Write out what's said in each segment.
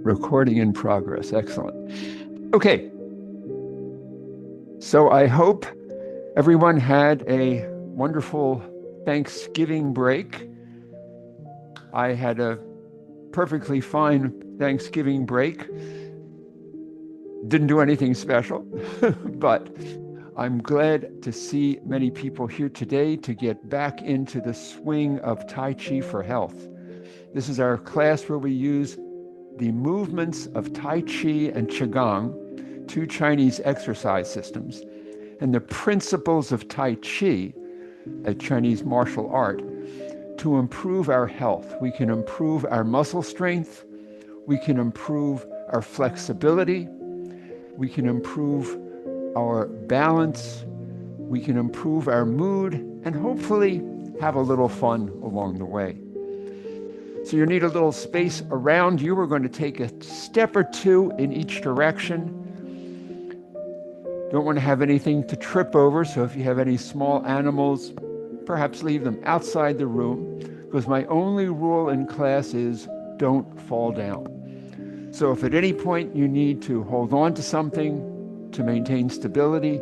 Recording in progress. Excellent. Okay. So I hope everyone had a wonderful Thanksgiving break. I had a perfectly fine Thanksgiving break. Didn't do anything special, but I'm glad to see many people here today to get back into the swing of Tai Chi for health. This is our class where we use the movements of Tai Chi and Qigong, two Chinese exercise systems, and the principles of Tai Chi, a Chinese martial art, to improve our health. We can improve our muscle strength, we can improve our flexibility, we can improve our balance, we can improve our mood, and hopefully have a little fun along the way. So you need a little space around you. We're going to take a step or two in each direction. Don't want to have anything to trip over, so if you have any small animals, perhaps leave them outside the room, because my only rule in class is don't fall down. So if at any point you need to hold on to something to maintain stability,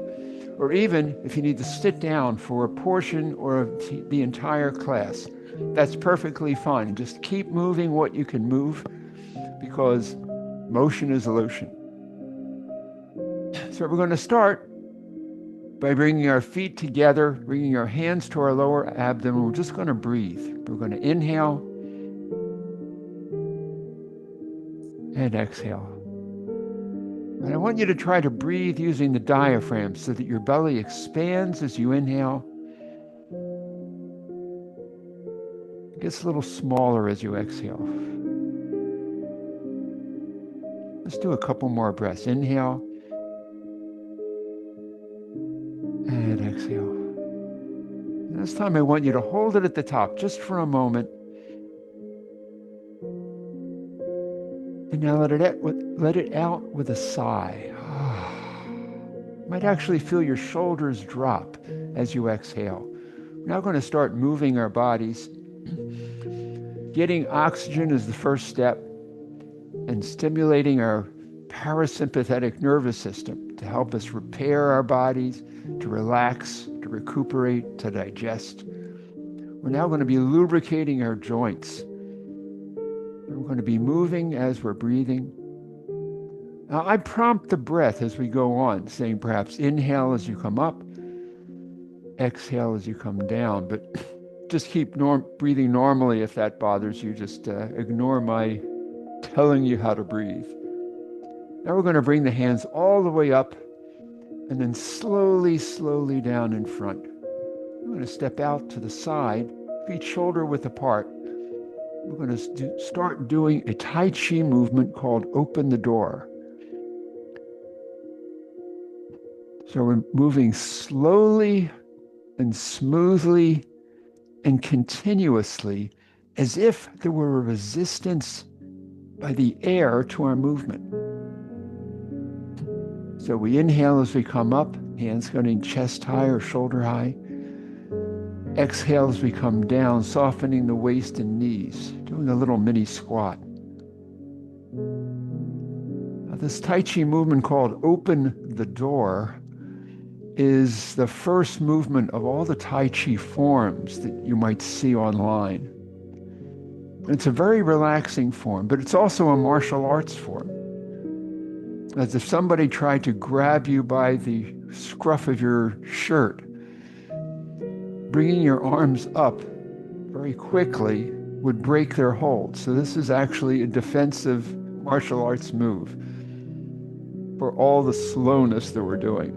or even if you need to sit down for a portion or the entire class, that's perfectly fine. Just keep moving what you can move, because motion is illusion. So we're going to start by bringing our feet together, bringing our hands to our lower abdomen. We're just going to breathe. We're going to inhale and exhale. And I want you to try to breathe using the diaphragm so that your belly expands as you inhale, gets a little smaller as you exhale. Let's do a couple more breaths. Inhale and exhale. And this time I want you to hold it at the top just for a moment. And now let it out with a sigh. You might actually feel your shoulders drop as you exhale. We're now going to start moving our bodies. Getting oxygen is the first step, and stimulating our parasympathetic nervous system to help us repair our bodies, to relax, to recuperate, to digest. We're now going to be lubricating our joints. We're going to be moving as we're breathing. Now, I prompt the breath as we go on, saying perhaps inhale as you come up, exhale as you come down, but just keep breathing normally. If that bothers you, just ignore my telling you how to breathe. Now we're going to bring the hands all the way up and then slowly, slowly down in front. We're going to step out to the side, feet shoulder width apart. We're going to start doing a Tai Chi movement called open the door. So we're moving slowly and smoothly and continuously, as if there were a resistance by the air to our movement. So we inhale as we come up, hands going chest high or shoulder high. Exhale as we come down, softening the waist and knees, doing a little mini squat. Now, this Tai Chi movement called open the door is the first movement of all the Tai Chi forms that you might see online. It's a very relaxing form, but it's also a martial arts form. As if somebody tried to grab you by the scruff of your shirt, bringing your arms up very quickly would break their hold. So this is actually a defensive martial arts move for all the slowness that we're doing.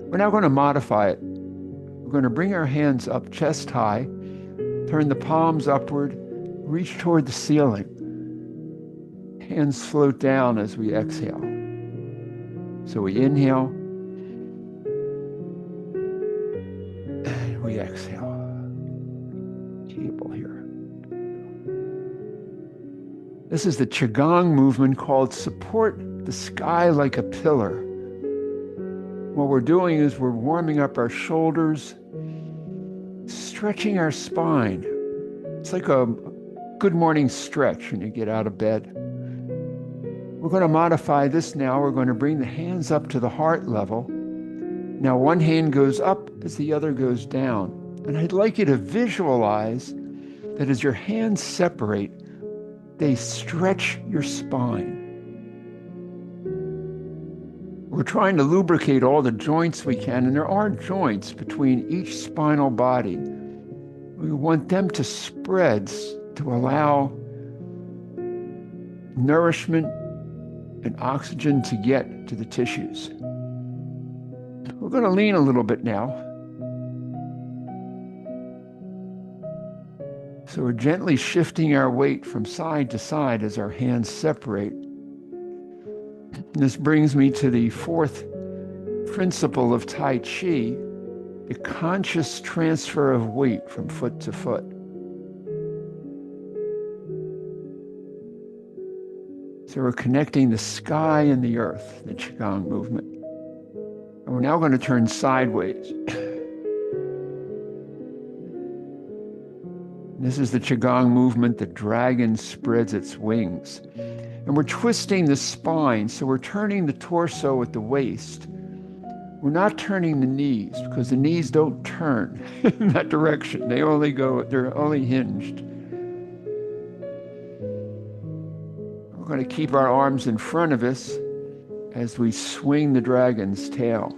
We're now going to modify it. We're going to bring our hands up chest high, turn the palms upward, reach toward the ceiling. Hands float down as we exhale. So we inhale, and we exhale. Table here. This is the Qigong movement called support the sky like a pillar. What we're doing is we're warming up our shoulders, stretching our spine. It's like a good morning stretch when you get out of bed. We're going to modify this now. We're going to bring the hands up to the heart level. Now one hand goes up as the other goes down. And I'd like you to visualize that as your hands separate, they stretch your spine. We're trying to lubricate all the joints we can, and there are joints between each spinal body. We want them to spread to allow nourishment and oxygen to get to the tissues. We're going to lean a little bit now. So we're gently shifting our weight from side to side as our hands separate. This brings me to the fourth principle of Tai Chi, the conscious transfer of weight from foot to foot. So we're connecting the sky and the earth, the Qigong movement. And we're now going to turn sideways. This is the Qigong movement. The dragon spreads its wings. And we're twisting the spine, so we're turning the torso at the waist. We're not turning the knees, because the knees don't turn in that direction. They're only hinged. We're going to keep our arms in front of us as we swing the dragon's tail.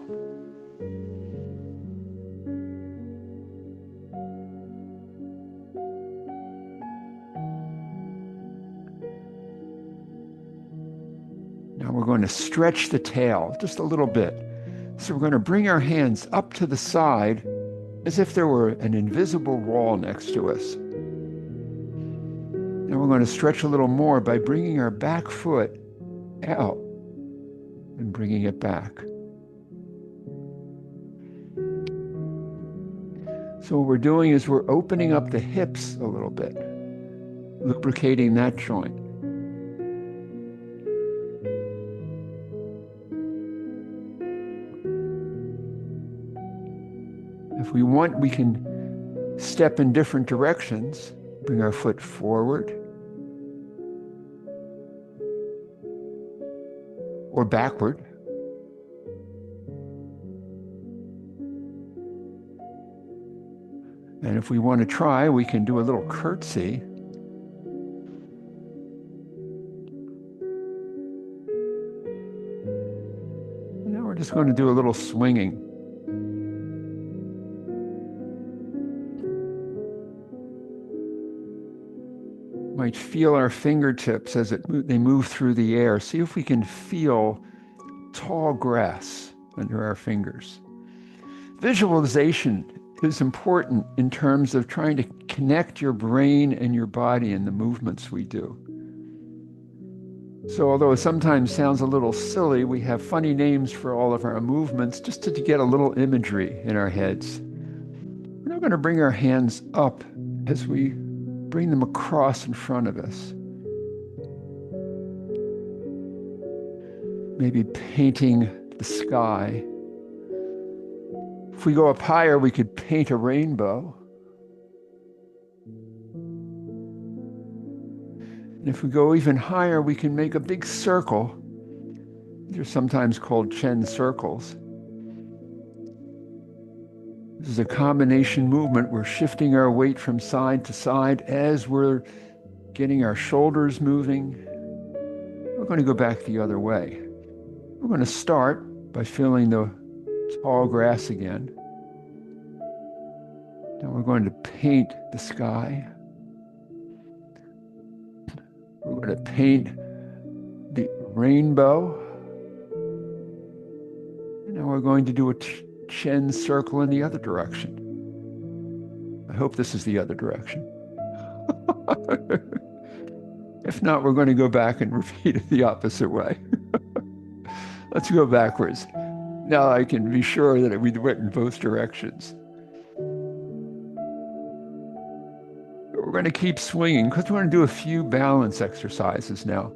Now we're going to stretch the tail just a little bit. So we're going to bring our hands up to the side as if there were an invisible wall next to us. Now we're going to stretch a little more by bringing our back foot out and bringing it back. So what we're doing is we're opening up the hips a little bit, lubricating that joint. If we want, we can step in different directions. Bring our foot forward or backward. And if we want to try, we can do a little curtsy. And now we're just going to do a little swinging. Might feel our fingertips as they move through the air. See if we can feel tall grass under our fingers. Visualization is important in terms of trying to connect your brain and your body in the movements we do. So although it sometimes sounds a little silly, we have funny names for all of our movements just to get a little imagery in our heads. We're now going to bring our hands up as we bring them across in front of us. Maybe painting the sky. If we go up higher, we could paint a rainbow. And if we go even higher, we can make a big circle. They're sometimes called Chen circles. This is a combination movement. We're shifting our weight from side to side as we're getting our shoulders moving. We're going to go back the other way. We're going to start by feeling the tall grass again. Now we're going to paint the sky. We're going to paint the rainbow. And now we're going to do a Chen circle in the other direction. I hope this is the other direction. If not, we're going to go back and repeat it the opposite way. Let's go backwards. Now I can be sure that we went in both directions. We're going to keep swinging because we're going to do a few balance exercises now.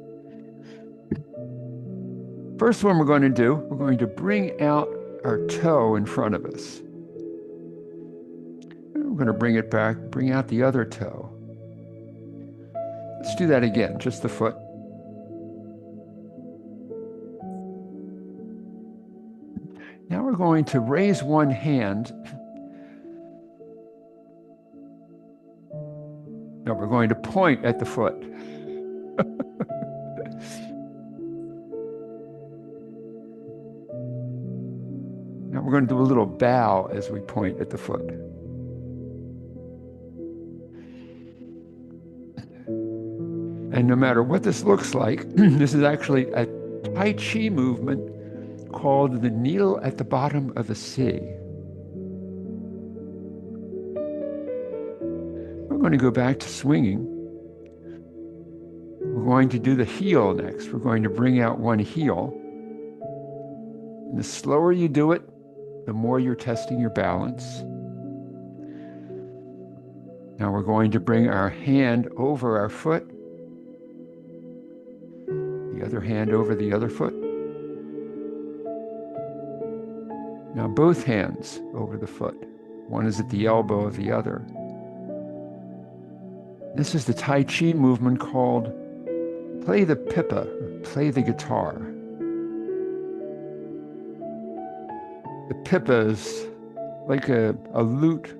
First one we're going to do, we're going to bring out our toe in front of us. We're going to bring it back, bring out the other toe. Let's do that again, just the foot. going to raise one hand. No, we're going to point at the foot. Now we're going to do a little bow as we point at the foot. And no matter what this looks like, this is actually a Tai Chi movement called the needle at the bottom of the sea. We're going to go back to swinging. We're going to do the heel next. We're going to bring out one heel. And the slower you do it, the more you're testing your balance. Now we're going to bring our hand over our foot, the other hand over the other foot. Now both hands over the foot. One is at the elbow of the other. This is the Tai Chi movement called play the pipa, play the guitar. The pipa is like a lute,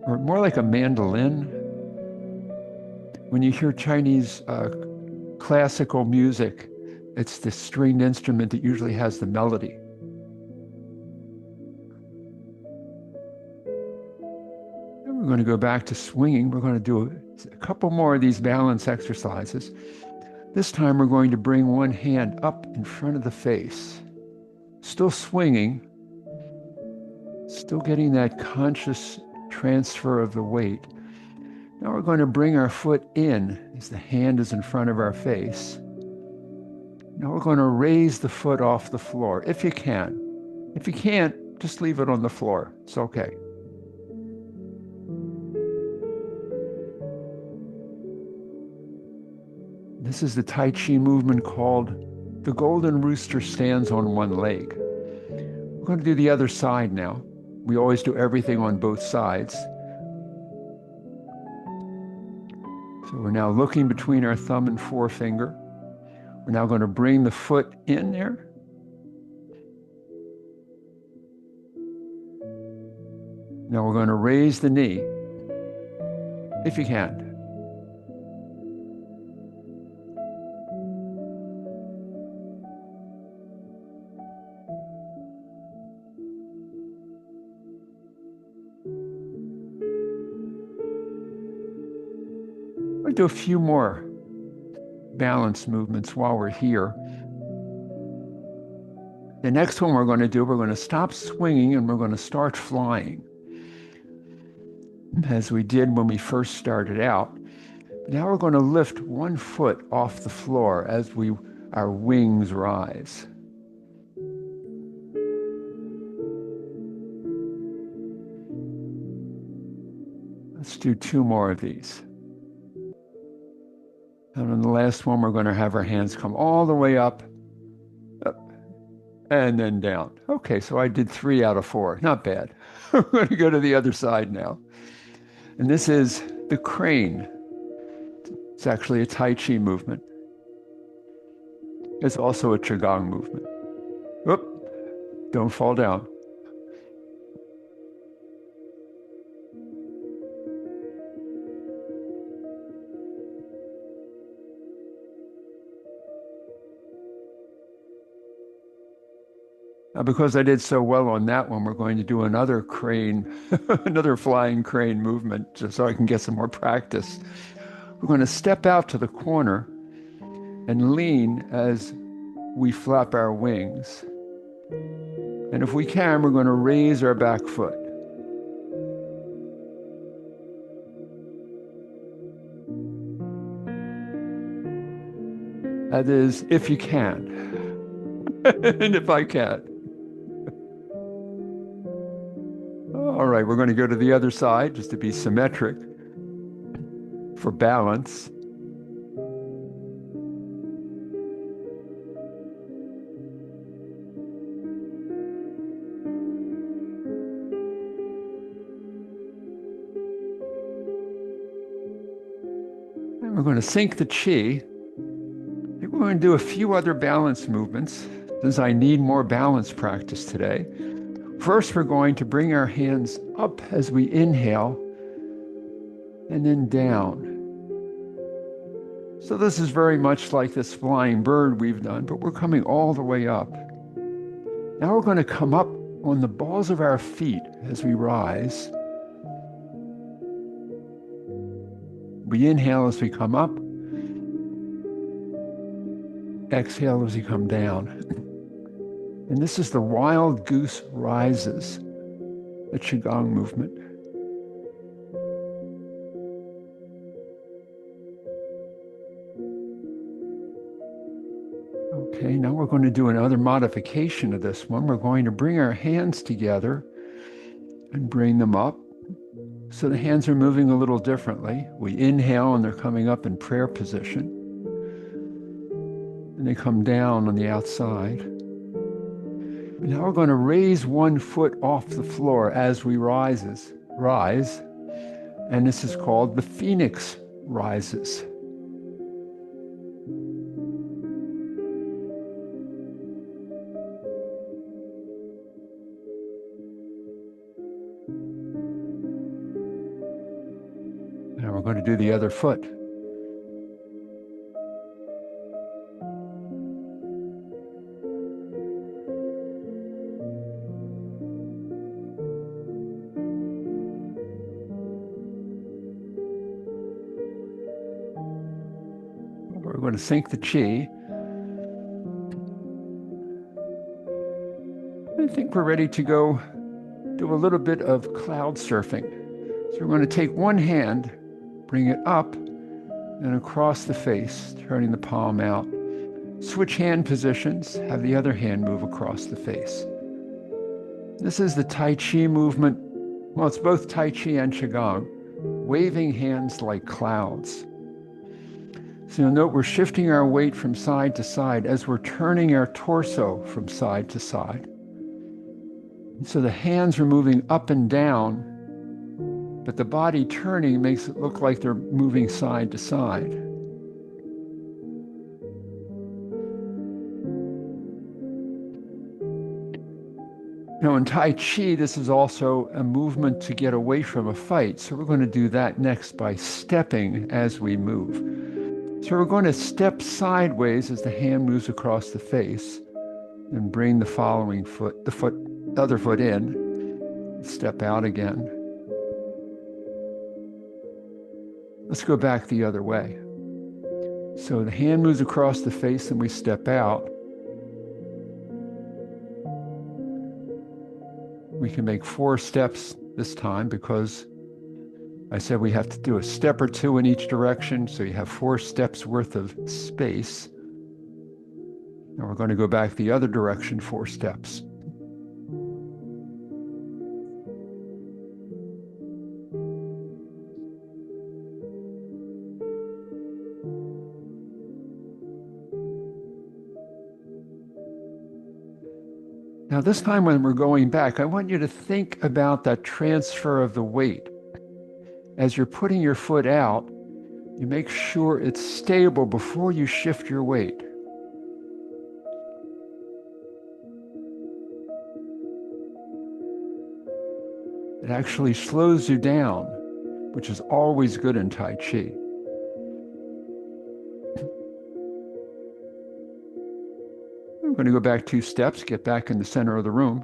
or more like a mandolin. When you hear Chinese classical music, it's the stringed instrument that usually has the melody. And we're going to go back to swinging. We're going to do a couple more of these balance exercises. This time we're going to bring one hand up in front of the face. Still swinging, still getting that conscious transfer of the weight. Now we're going to bring our foot in as the hand is in front of our face. Now we're going to raise the foot off the floor, if you can. If you can't, just leave it on the floor. It's okay. This is the Tai Chi movement called the golden rooster stands on one leg. We're going to do the other side now. We always do everything on both sides. So we're now looking between our thumb and forefinger. We're now going to bring the foot in there. Now we're going to raise the knee, if you can. We'll do a few more balance movements while we're here. The next one we're going to do, we're going to stop swinging and we're going to start flying, as we did when we first started out. Now we're going to lift one foot off the floor as our wings rise. Let's do two more of these. And on the last one, we're going to have our hands come all the way up, and then down. Okay, so I did 3 out of 4. Not bad. We're going to go to the other side now. And this is the crane. It's actually a Tai Chi movement. It's also a Qigong movement. Whoop, don't fall down. Now, because I did so well on that one, we're going to do another crane, another flying crane movement, just so I can get some more practice. We're going to step out to the corner and lean as we flap our wings. And if we can, we're going to raise our back foot. That is, if you can, and if I can. All right, we're going to go to the other side just to be symmetric for balance. And we're going to sync the chi. We're going to do a few other balance movements since I need more balance practice today. First, we're going to bring our hands up as we inhale and then down. So this is very much like this flying bird we've done, but we're coming all the way up. Now we're going to come up on the balls of our feet as we rise. We inhale as we come up. Exhale as we come down. And this is the wild goose rises, the Qigong movement. Okay, now we're going to do another modification of this one. We're going to bring our hands together and bring them up. So the hands are moving a little differently. We inhale and they're coming up in prayer position. And they come down on the outside. And now we're going to raise one foot off the floor as we rise. And this is called the Phoenix rises. Now we're going to do the other foot. We're going to sync the chi. I think we're ready to go do a little bit of cloud surfing. So we're going to take one hand, bring it up and across the face, turning the palm out. Switch hand positions, have the other hand move across the face. This is the Tai Chi movement. Well, it's both Tai Chi and Qigong, waving hands like clouds. So you'll note we're shifting our weight from side to side as we're turning our torso from side to side. And so the hands are moving up and down, but the body turning makes it look like they're moving side to side. Now in Tai Chi, this is also a movement to get away from a fight. So we're going to do that next by stepping as we move. So we're going to step sideways as the hand moves across the face and bring the following foot, the other foot in, step out again. Let's go back the other way. So the hand moves across the face and we step out. We can make 4 steps this time because I said we have to do a step or 2 in each direction, so you have 4 steps worth of space. And we're going to go back the other direction 4 steps. Now this time when we're going back, I want you to think about that transfer of the weight. As you're putting your foot out, you make sure it's stable before you shift your weight. It actually slows you down, which is always good in Tai Chi. I'm going to go back 2 steps, get back in the center of the room.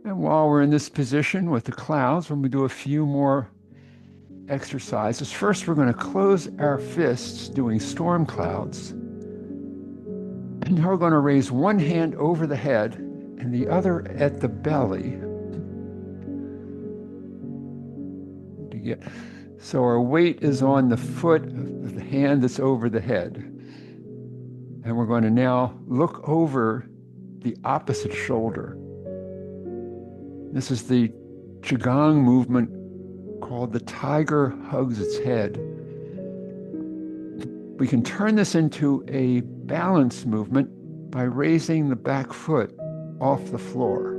And while we're in this position with the clouds, when we do a few more exercises, first we're going to close our fists doing storm clouds. And now we're going to raise one hand over the head and the other at the belly. So our weight is on the foot of the hand that's over the head. And we're going to now look over the opposite shoulder. This is the Qigong movement called the tiger hugs its head. We can turn this into a balance movement by raising the back foot off the floor.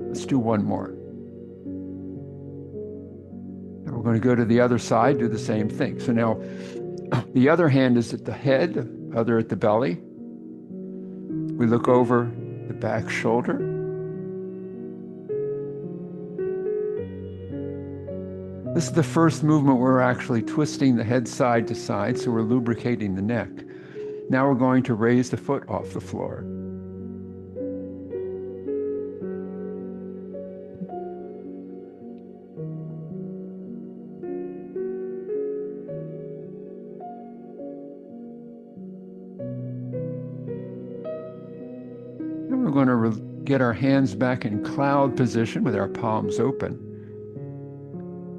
Let's do one more. going to go to the other side, do the same thing. So now the other hand is at the head, other at the belly. We look over the back shoulder. This is the first movement where we're actually twisting the head side to side, so we're lubricating the neck. Now we're going to raise the foot off the floor. And we're going to get our hands back in cloud position with our palms open.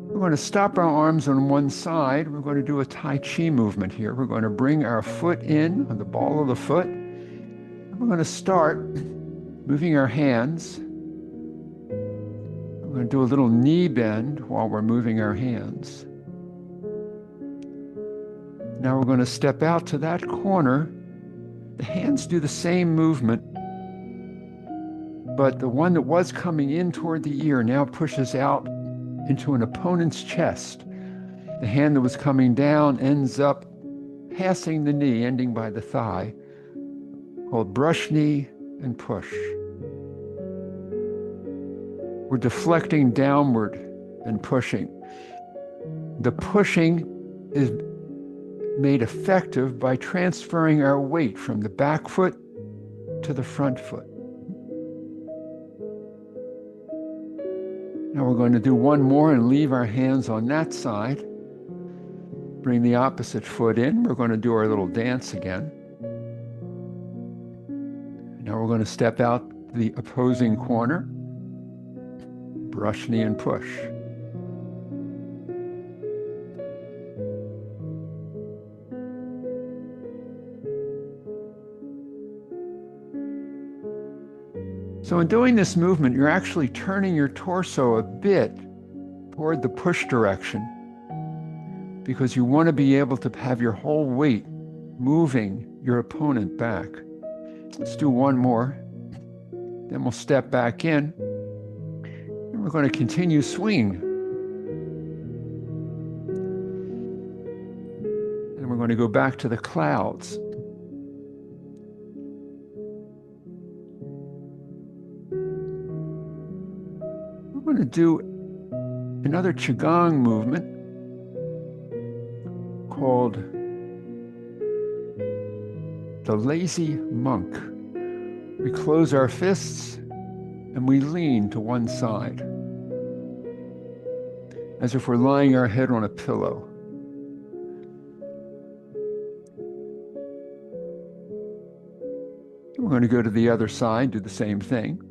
We're going to stop our arms on one side. We're going to do a Tai Chi movement here. We're going to bring our foot in on the ball of the foot. And we're going to start moving our hands. We're going to do a little knee bend while we're moving our hands. Now we're going to step out to that corner. The hands do the same movement, but the one that was coming in toward the ear now pushes out into an opponent's chest. The hand that was coming down ends up passing the knee, ending by the thigh, called brush knee and push. We're deflecting downward and pushing. The pushing is made effective by transferring our weight from the back foot to the front foot. Now we're going to do one more and leave our hands on that side. Bring the opposite foot in. We're going to do our little dance again. Now we're going to step out the opposing corner. Brush knee and push. So in doing this movement, you're actually turning your torso a bit toward the push direction because you want to be able to have your whole weight moving your opponent back. Let's do one more. Then we'll step back in and we're going to continue swinging. And we're going to go back to the clouds. We're going to do another Qigong movement called the lazy monk. We close our fists and we lean to one side, as if we're laying our head on a pillow. We're going to go to the other side, do the same thing.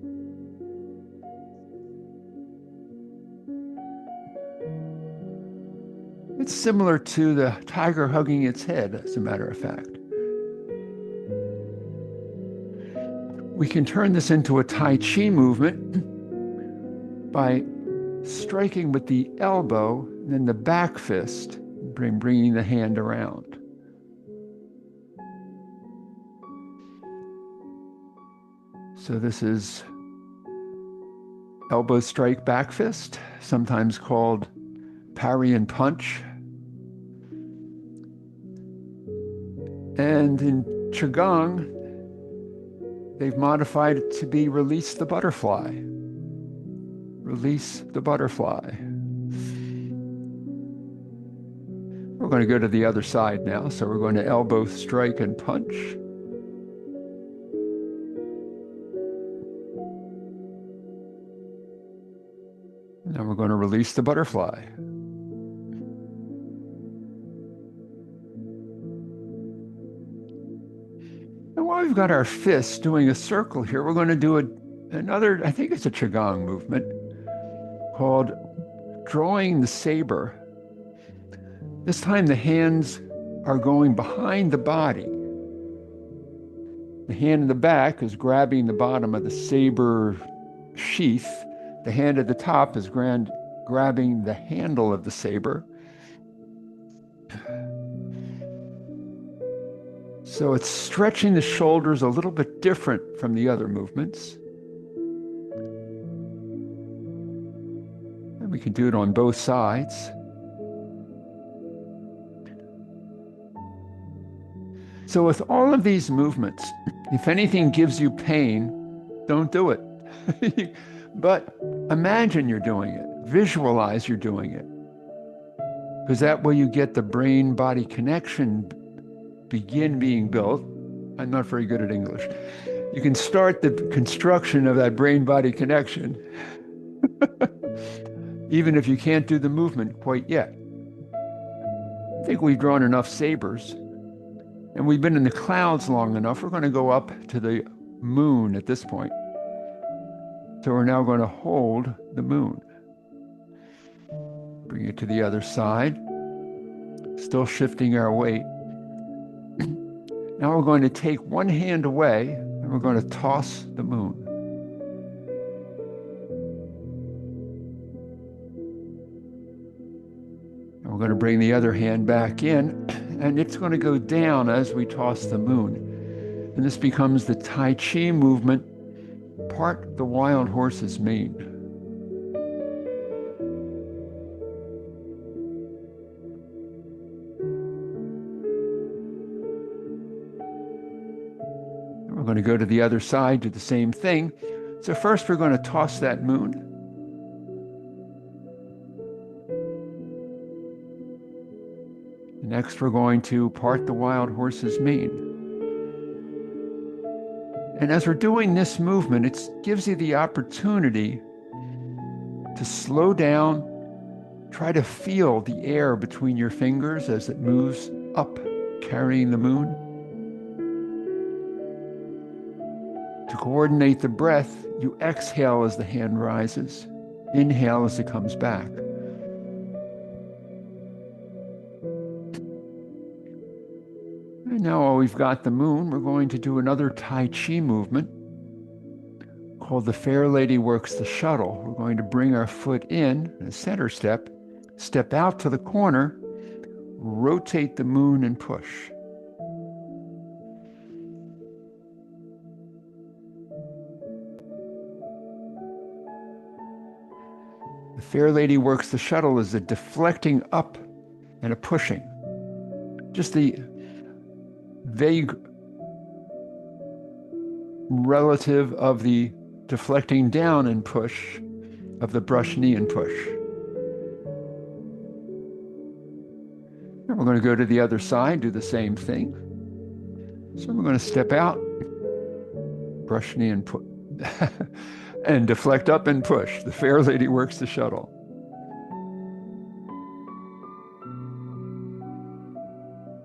It's similar to the tiger hugging its head, as a matter of fact. We can turn this into a Tai Chi movement by striking with the elbow and then the back fist, bringing the hand around. So this is elbow strike back fist, sometimes called parry and punch. And in Qigong, they've modified it to be release the butterfly. Release the butterfly. We're going to go to the other side now. So we're going to elbow strike and punch. Now we're going to release the butterfly. And while we've got our fists doing a circle here, we're going to do another, I think it's a Qigong movement called drawing the saber. This time the hands are going behind the body. The hand in the back is grabbing the bottom of the saber sheath. The hand at the top is grabbing the handle of the saber. So it's stretching the shoulders a little bit different from the other movements. And we can do it on both sides. So with all of these movements, if anything gives you pain, don't do it. But imagine you're doing it. Visualize you're doing it. Because that way you get the brain-body connection begin being built. I'm not very good at English. You can start the construction of that brain-body connection, even if you can't do the movement quite yet. I think we've drawn enough sabers, and we've been in the clouds long enough. We're going to go up to the moon at this point. So we're now going to hold the moon. Bring it to the other side, still shifting our weight. Now we're going to take one hand away and we're going to toss the moon. And we're going to bring the other hand back in, and it's going to go down as we toss the moon. And this becomes the Tai Chi movement, part the wild horse's mane. We're going to go to the other side, do the same thing. So first we're going to toss that moon. Next we're going to part the wild horse's mane. And as we're doing this movement, it gives you the opportunity to slow down, try to feel the air between your fingers as it moves up, carrying the moon. To coordinate the breath, you exhale as the hand rises, inhale as it comes back. And now while we've got the moon, we're going to do another Tai Chi movement called the Fair Lady Works the Shuttle. We're going to bring our foot in, a center step, step out to the corner, rotate the moon and push. The Fair Lady Works the Shuttle is a deflecting up and a pushing. Just the vague relative of the deflecting down and push of the brush knee and push. And we're going to go to the other side, do the same thing. So we're going to step out, brush knee and push, and deflect up and push. The Fair Lady Works the Shuttle.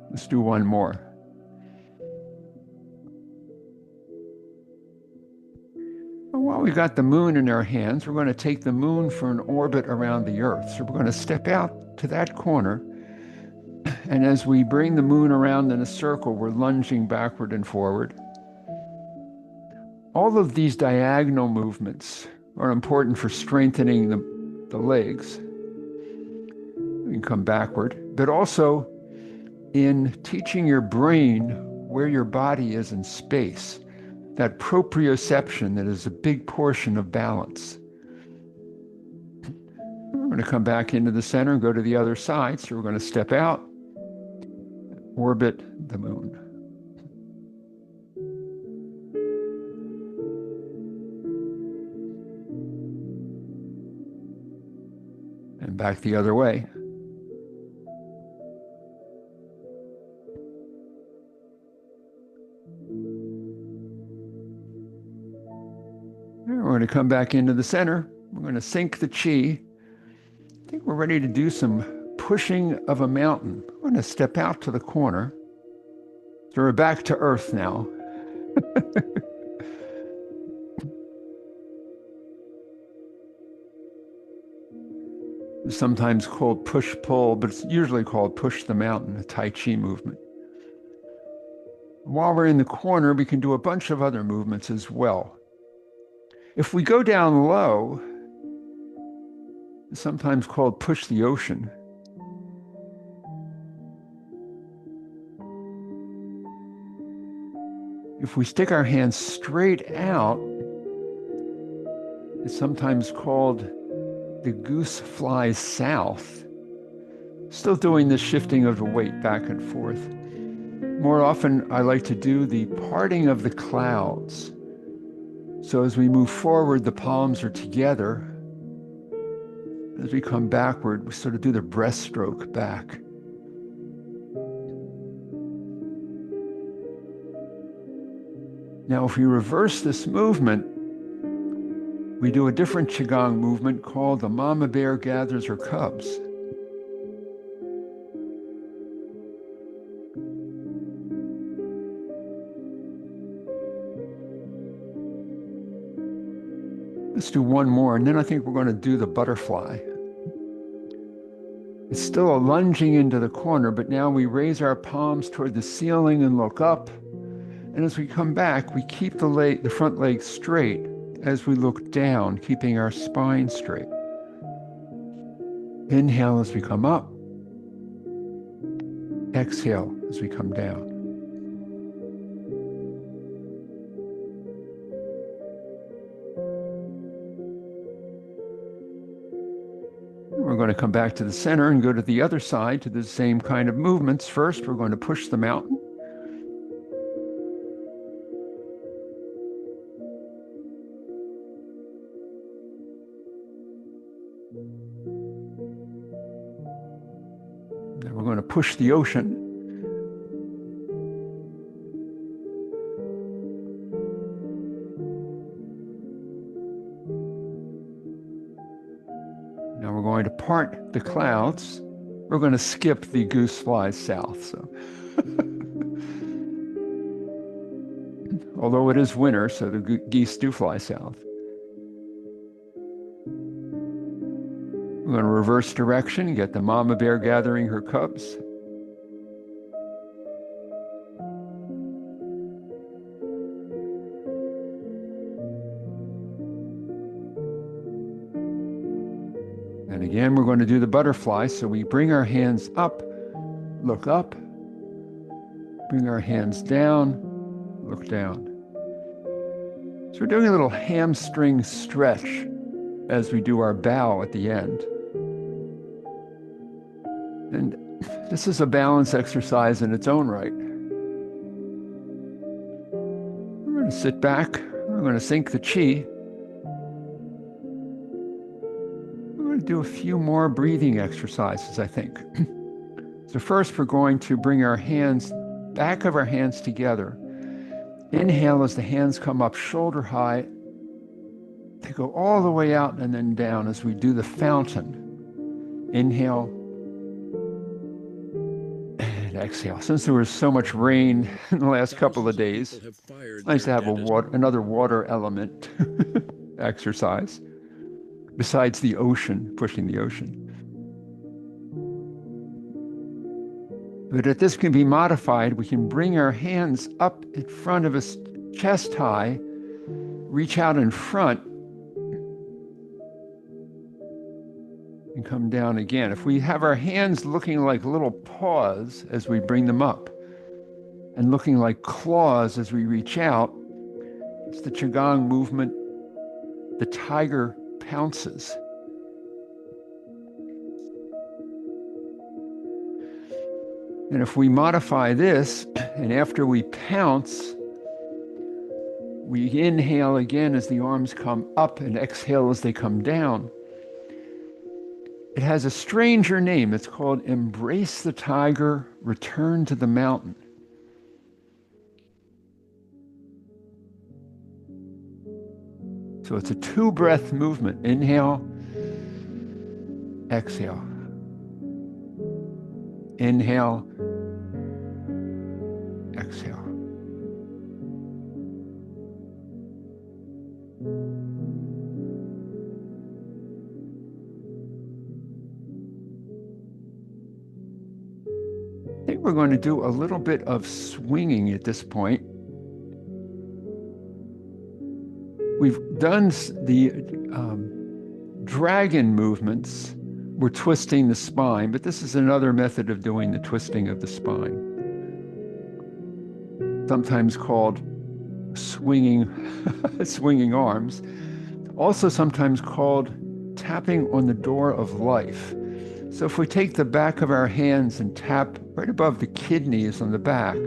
Let's do one more. While we've got the moon in our hands, we're going to take the moon for an orbit around the Earth. So we're going to step out to that corner, and as we bring the moon around in a circle, we're lunging backward and forward. All of these diagonal movements are important for strengthening the legs. We can come backward, but also in teaching your brain where your body is in space. That proprioception that is a big portion of balance. We're going to come back into the center and go to the other side. So we're going to step out, orbit the moon. And back the other way. We're going to come back into the center. We're going to sync the chi. I think we're ready to do some pushing of a mountain. We're going to step out to the corner. So we're back to earth now. It's sometimes called push-pull, but it's usually called push the mountain, a Tai Chi movement. While we're in the corner, we can do a bunch of other movements as well. If we go down low, it's sometimes called push the ocean. If we stick our hands straight out, it's sometimes called the goose flies south. Still doing this shifting of the weight back and forth. More often, I like to do the parting of the clouds. So as we move forward, the palms are together. As we come backward, we sort of do the breaststroke back. Now, if we reverse this movement, we do a different Qigong movement called the mama bear gathers her cubs. Let's do one more, and then I think we're going to do the butterfly. It's still a lunging into the corner, but now we raise our palms toward the ceiling and look up. And as we come back, we keep the front leg straight as we look down, keeping our spine straight. Inhale as we come up. Exhale as we come down. We're going to come back to the center and go to the other side to the same kind of movements. First, we're going to push the mountain. Then we're going to push the ocean. Now we're going to part the clouds. We're going to skip the goose flies south. So, although it is winter, so the geese do fly south. We're going to reverse direction, get the mama bear gathering her cubs. And again, we're going to do the butterfly. So we bring our hands up, look up, bring our hands down, look down. So we're doing a little hamstring stretch as we do our bow at the end. And this is a balance exercise in its own right. We're going to sit back. We're going to sink the chi. We're going to do a few more breathing exercises, I think. So first, we're going to bring our hands, back of our hands together. Inhale as the hands come up shoulder high. They go all the way out and then down as we do the fountain. Inhale and exhale. Since there was so much rain in the last couple of days, it's nice to have another water element exercise besides the ocean, pushing the ocean. But if this can be modified, we can bring our hands up in front of us, chest high, reach out in front, and come down again. If we have our hands looking like little paws as we bring them up and looking like claws as we reach out, it's the Qigong movement, the tiger pounces. And if we modify this, and after we pounce, we inhale again as the arms come up and exhale as they come down. It has a stranger name. It's called Embrace the Tiger, Return to the Mountain. So it's a 2-breath movement. Inhale, exhale. Inhale, exhale. I think we're going to do a little bit of swinging at this point. We've done the dragon movements. We're twisting the spine, but this is another method of doing the twisting of the spine. Sometimes called swinging, swinging arms. Also sometimes called tapping on the door of life. So if we take the back of our hands and tap right above the kidneys on the back,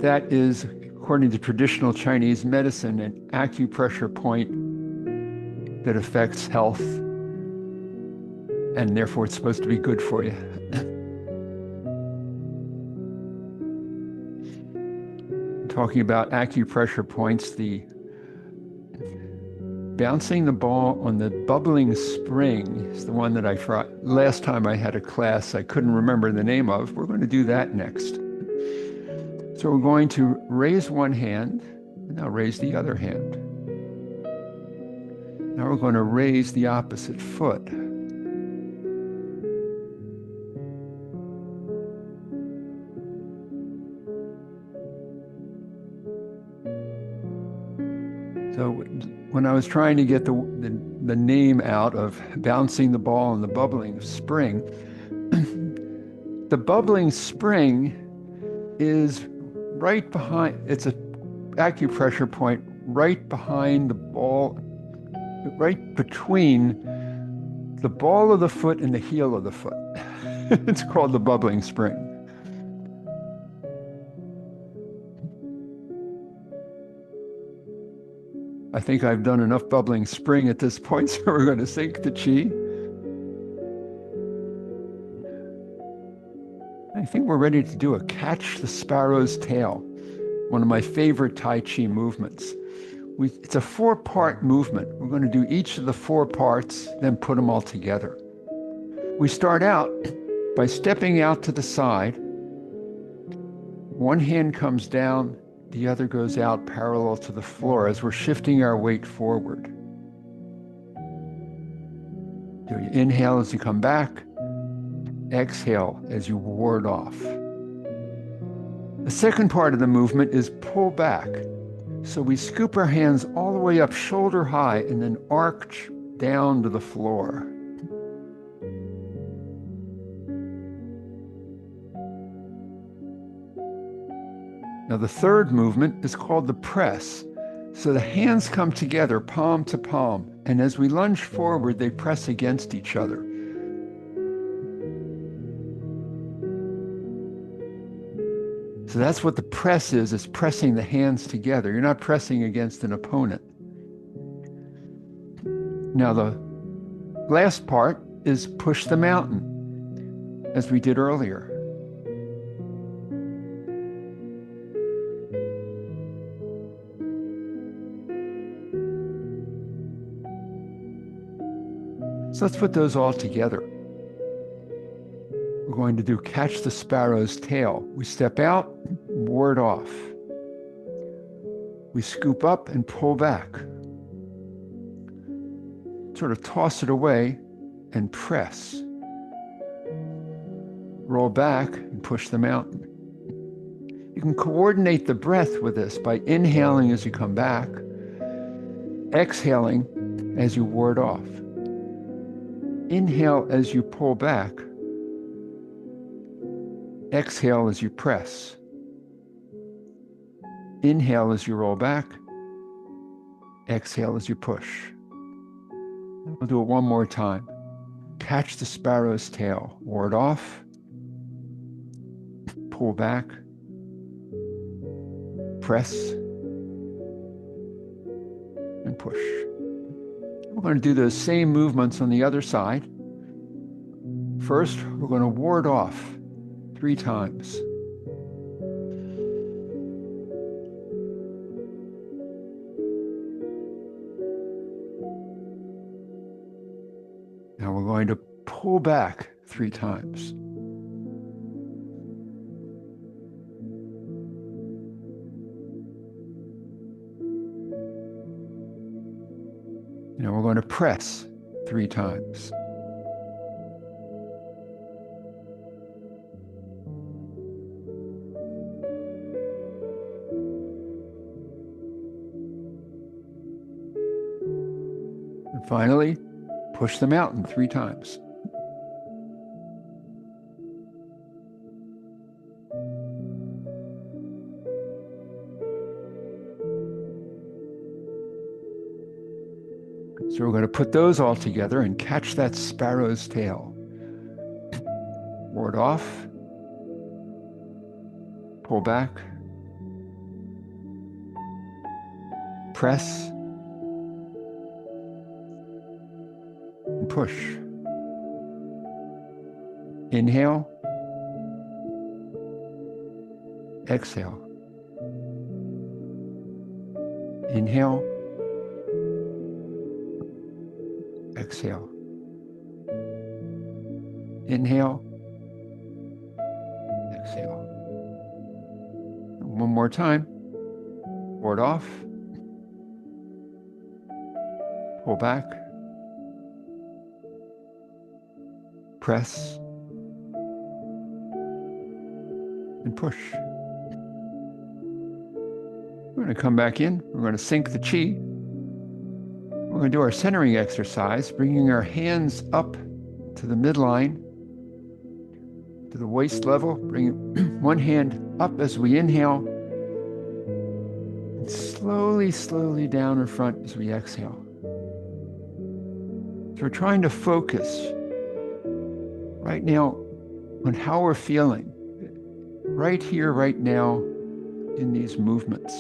That is, according to traditional Chinese medicine, an acupressure point that affects health, and therefore it's supposed to be good for you. Talking about acupressure points, the bouncing the ball on the bubbling spring is the one that I tried last time I had a class I couldn't remember the name of. We're going to do that next. So we're going to raise one hand, and now raise the other hand. Now we're going to raise the opposite foot. So when I was trying to get the name out of bouncing the ball on the bubbling spring, the bubbling spring is right behind, it's an acupressure point right behind the ball, right between the ball of the foot and the heel of the foot. It's called the bubbling spring. I think I've done enough bubbling spring at this point, so we're going to sink the chi. I think we're ready to do a catch the sparrow's tail, one of my favorite Tai Chi movements. It's a 4-part movement. We're going to do each of the 4 parts, then put them all together. We start out by stepping out to the side. One hand comes down, the other goes out parallel to the floor as we're shifting our weight forward. So you inhale as you come back, exhale as you ward off. The second part of the movement is pull back. So we scoop our hands all the way up shoulder high and then arch down to the floor. Now the third movement is called the press. So the hands come together, palm to palm, and as we lunge forward, they press against each other. So that's what the press is pressing the hands together. You're not pressing against an opponent. Now the last part is push the mountain, as we did earlier. So let's put those all together. We're going to do catch the sparrow's tail. We step out, ward off. We scoop up and pull back. Sort of toss it away and press. Roll back and push the mountain. You can coordinate the breath with this by inhaling as you come back, exhaling as you ward off. Inhale as you pull back. Exhale as you press. Inhale as you roll back. Exhale as you push. We'll do it one more time. Catch the sparrow's tail. Ward off. Pull back. Press. And push. We're going to do those same movements on the other side. First, we're going to ward off 3 times. Now we're going to pull back 3 times. Now we're going to press 3 times. And finally, push the mountain 3 times. So we're going to put those all together and catch that sparrow's tail. Ward off. Pull back. Press and push. Inhale. Exhale. Inhale. Exhale. Inhale. Exhale. One more time. Ward off. Pull back. Press. And push. We're going to come back in. We're going to sync the chi. We're going to do our centering exercise, bringing our hands up to the midline, to the waist level. Bring one hand up as we inhale, and slowly, slowly down in front as we exhale. So we're trying to focus right now on how we're feeling, right here, right now, in these movements.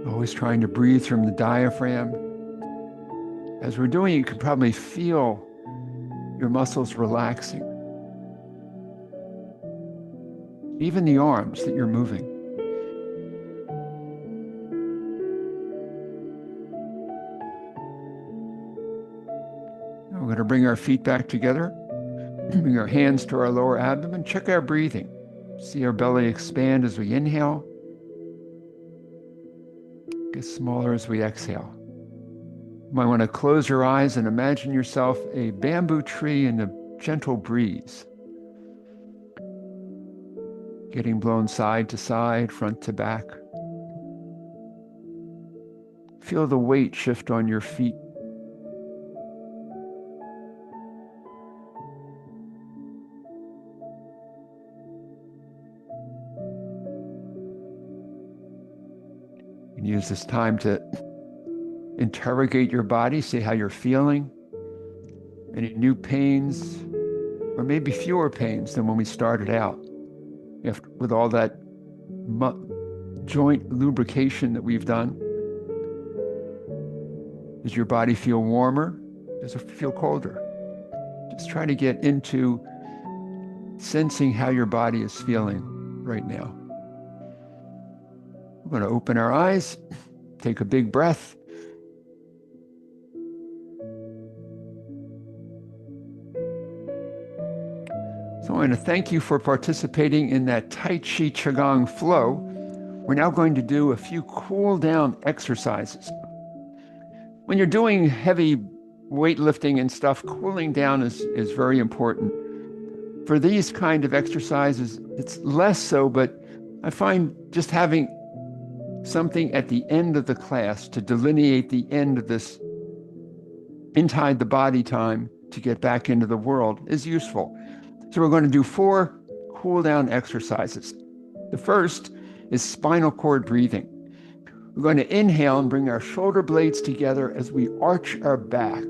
Always trying to breathe from the diaphragm. As we're doing, you can probably feel your muscles relaxing. Even the arms that you're moving. Now we're going to bring our feet back together. Bring our hands to our lower abdomen. Check our breathing. See our belly expand as we inhale. Get smaller as we exhale. You might want to close your eyes and imagine yourself a bamboo tree in a gentle breeze. Getting blown side to side, front to back. Feel the weight shift on your feet. You can use this time to interrogate your body, see how you're feeling. Any new pains, or maybe fewer pains than when we started out. With all that joint lubrication that we've done. Does your body feel warmer? Does it feel colder? Just try to get into sensing how your body is feeling right now. We're going to open our eyes, take a big breath. So I want to thank you for participating in that Tai Chi Qigong flow. We're now going to do a few cool down exercises. When you're doing heavy weightlifting and stuff, cooling down is very important. For these kind of exercises, it's less so, but I find just having something at the end of the class to delineate the end of this inside the body time to get back into the world is useful. So we're going to do 4 cool down exercises. The first is spinal cord breathing. We're going to inhale and bring our shoulder blades together as we arch our back.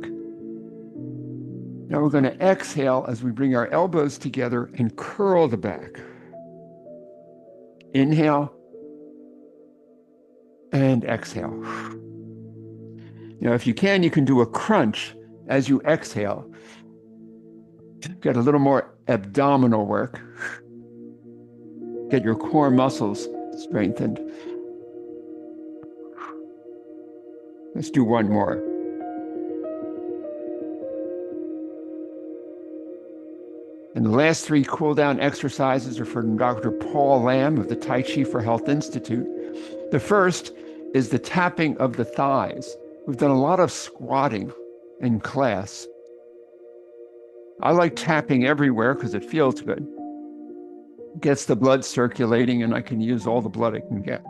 Now we're going to exhale as we bring our elbows together and curl the back. Inhale and exhale. Now, if you can do a crunch as you exhale. Get a little more abdominal work. Get your core muscles strengthened. Let's do one more. And the last 3 cool down exercises are from Dr. Paul Lamb of the Tai Chi for Health Institute. The first is the tapping of the thighs. We've done a lot of squatting in class. I like tapping everywhere because it feels good. Gets the blood circulating and I can use all the blood I can get.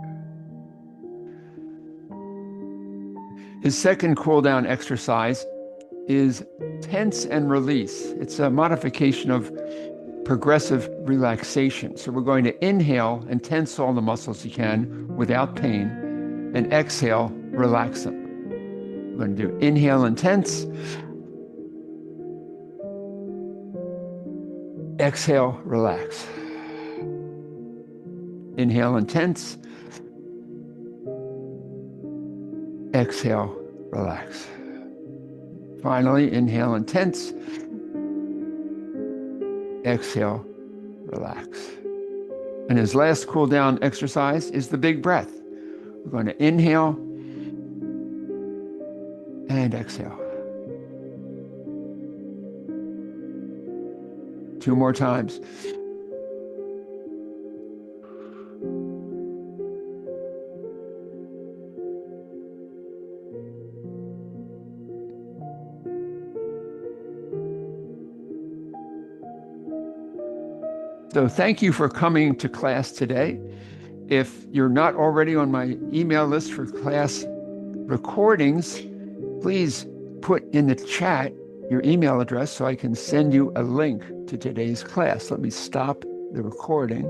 His second cool down exercise is tense and release. It's a modification of progressive relaxation. So we're going to inhale and tense all the muscles you can without pain, and exhale, relax them. We're going to do inhale intense. Exhale, relax. Inhale intense. Exhale, relax. Finally, inhale intense. Exhale, relax. And his last cool down exercise is the big breath. We're going to inhale and exhale. 2 more times. So thank you for coming to class today. If you're not already on my email list for class recordings, please put in the chat your email address so I can send you a link to today's class. Let me stop the recording.